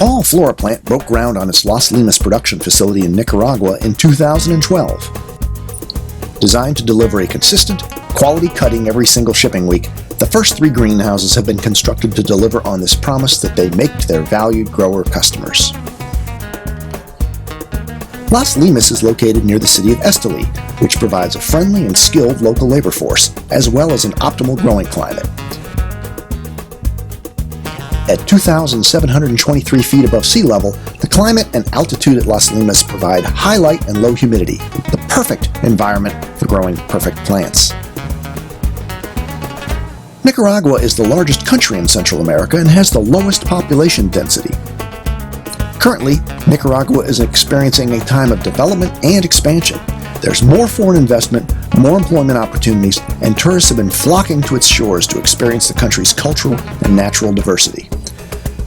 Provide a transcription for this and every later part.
All FloraPlant broke ground on its Las Limas production facility in Nicaragua in 2012. Designed to deliver a consistent, quality cutting every single shipping week, the first 3 greenhouses have been constructed to deliver on this promise that they make to their valued grower customers. Las Limas is located near the city of Esteli, which provides a friendly and skilled local labor force, as well as an optimal growing climate. At 2,723 feet above sea level, the climate and altitude at Las Limas provide high light and low humidity, the perfect environment for growing perfect plants. Nicaragua is the largest country in Central America and has the lowest population density. Currently, Nicaragua is experiencing a time of development and expansion. There's more foreign investment, more employment opportunities, and tourists have been flocking to its shores to experience the country's cultural and natural diversity.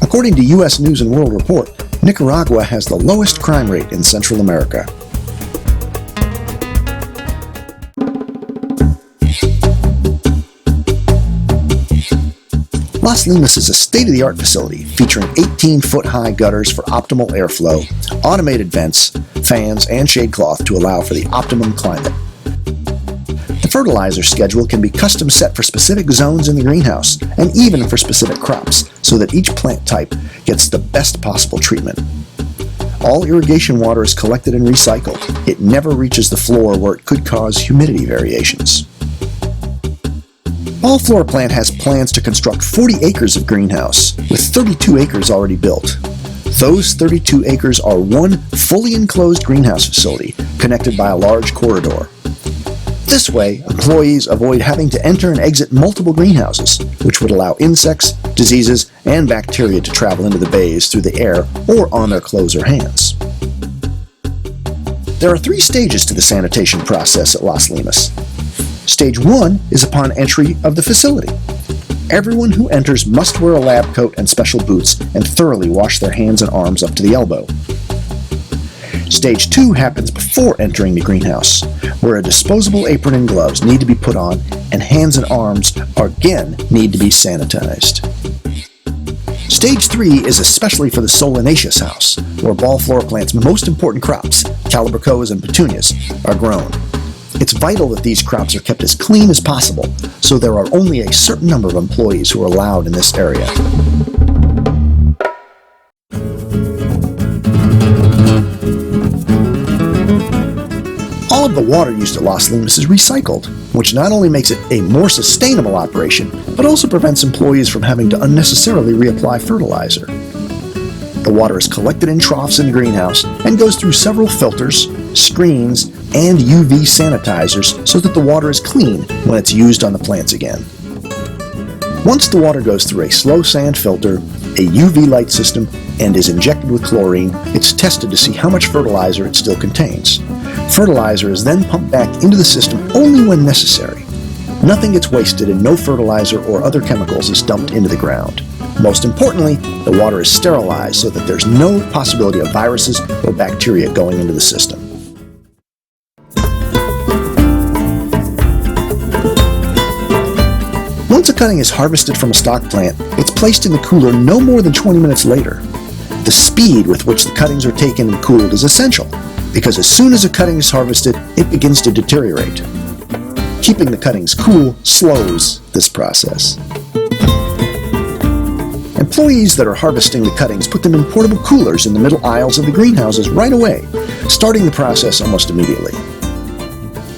According to U.S. News & World Report, Nicaragua has the lowest crime rate in Central America. Las Limas is a state-of-the-art facility featuring 18-foot-high gutters for optimal airflow, automated vents, fans, and shade cloth to allow for the optimum climate. The fertilizer schedule can be custom set for specific zones in the greenhouse and even for specific crops so that each plant type gets the best possible treatment. All irrigation water is collected and recycled. It never reaches the floor where it could cause humidity variations. All FloraPlant has plans to construct 40 acres of greenhouse, with 32 acres already built. Those 32 acres are one fully enclosed greenhouse facility connected by a large corridor. This way, employees avoid having to enter and exit multiple greenhouses, which would allow insects, diseases, and bacteria to travel into the bays through the air or on their clothes or hands. There are 3 stages to the sanitation process at Las Limas. Stage 1 is upon entry of the facility. Everyone who enters must wear a lab coat and special boots and thoroughly wash their hands and arms up to the elbow. Stage 2 happens before entering the greenhouse, where a disposable apron and gloves need to be put on and hands and arms again need to be sanitized. Stage 3 is especially for the solanaceous house, where ball FloraPlant's most important crops, calibrachoas and petunias, are grown. It's vital that these crops are kept as clean as possible, so there are only a certain number of employees who are allowed in this area. All of the water used at Las Limas is recycled, which not only makes it a more sustainable operation, but also prevents employees from having to unnecessarily reapply fertilizer. The water is collected in troughs in the greenhouse and goes through several filters, screens, and UV sanitizers so that the water is clean when it's used on the plants again. Once the water goes through a slow sand filter, a UV light system, and is injected with chlorine, it's tested to see how much fertilizer it still contains. Fertilizer is then pumped back into the system only when necessary. Nothing gets wasted and no fertilizer or other chemicals is dumped into the ground. Most importantly, the water is sterilized so that there's no possibility of viruses or bacteria going into the system. Once a cutting is harvested from a stock plant, it's placed in the cooler no more than 20 minutes later. The speed with which the cuttings are taken and cooled is essential, because as soon as a cutting is harvested, it begins to deteriorate. Keeping the cuttings cool slows this process. Employees that are harvesting the cuttings put them in portable coolers in the middle aisles of the greenhouses right away, starting the process almost immediately.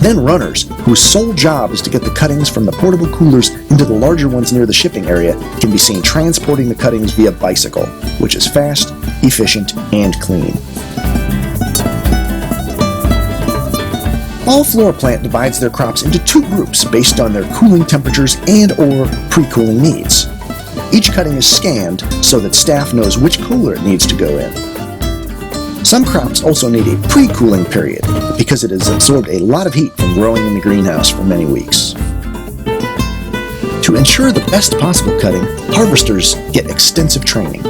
Then runners, whose sole job is to get the cuttings from the portable coolers into the larger ones near the shipping area, can be seen transporting the cuttings via bicycle, which is fast, efficient, and clean. All FloraPlant divides their crops into 2 groups based on their cooling temperatures and/or pre-cooling needs. Each cutting is scanned so that staff knows which cooler it needs to go in. Some crops also need a pre-cooling period because it has absorbed a lot of heat from growing in the greenhouse for many weeks. To ensure the best possible cutting, harvesters get extensive training.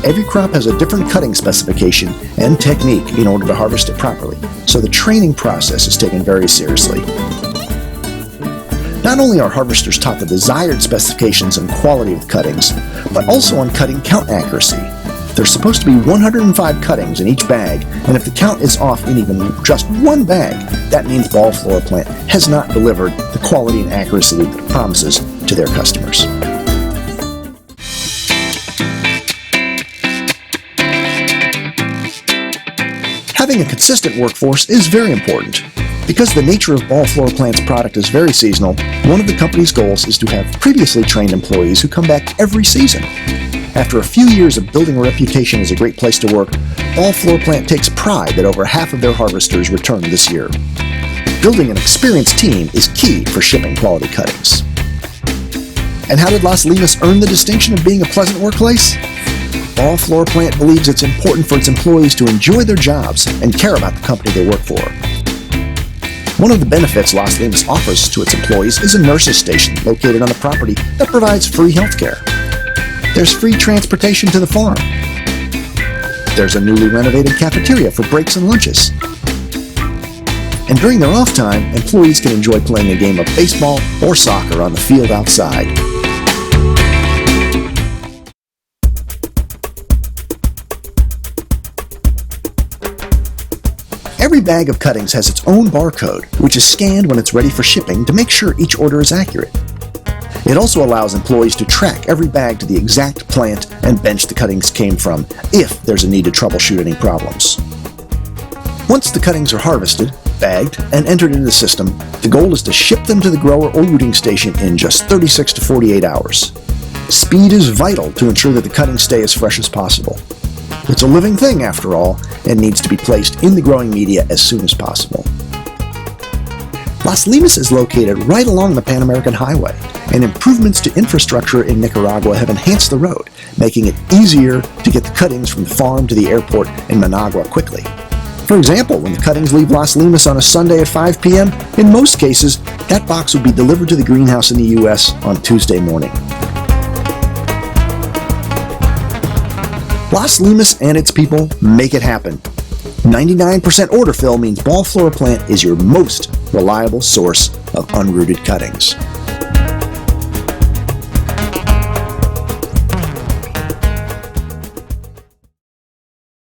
Every crop has a different cutting specification and technique in order to harvest it properly, so the training process is taken very seriously. Not only are harvesters taught the desired specifications and quality of cuttings, but also on cutting count accuracy. There's supposed to be 105 cuttings in each bag, and if the count is off in even just one bag, that means Ball FloraPlant has not delivered the quality and accuracy that it promises to their customers. Having a consistent workforce is very important. Because the nature of Ball FloraPlant's product is very seasonal, one of the company's goals is to have previously trained employees who come back every season. After a few years of building a reputation as a great place to work, Ball FloraPlant takes pride that over half of their harvesters returned this year. Building an experienced team is key for shipping quality cuttings. And how did Las Limas earn the distinction of being a pleasant workplace? Ball FloraPlant believes it's important for its employees to enjoy their jobs and care about the company they work for. One of the benefits Las Limas offers to its employees is a nurse's station located on the property that provides free health care. There's free transportation to the farm. There's a newly renovated cafeteria for breaks and lunches. And during their off time, employees can enjoy playing a game of baseball or soccer on the field outside. Every bag of cuttings has its own barcode, which is scanned when it's ready for shipping to make sure each order is accurate. It also allows employees to track every bag to the exact plant and bench the cuttings came from, if there's a need to troubleshoot any problems. Once the cuttings are harvested, bagged, and entered into the system, the goal is to ship them to the grower or rooting station in just 36 to 48 hours. Speed is vital to ensure that the cuttings stay as fresh as possible. It's a living thing, after all, and needs to be placed in the growing media as soon as possible. Las Limas is located right along the Pan American Highway, and improvements to infrastructure in Nicaragua have enhanced the road, making it easier to get the cuttings from the farm to the airport in Managua quickly. For example, when the cuttings leave Las Limas on a Sunday at 5 p.m., in most cases, that box would be delivered to the greenhouse in the U.S. on Tuesday morning. Las Limas and its people make it happen. 99% order fill means Ball FloraPlant is your most reliable source of unrooted cuttings.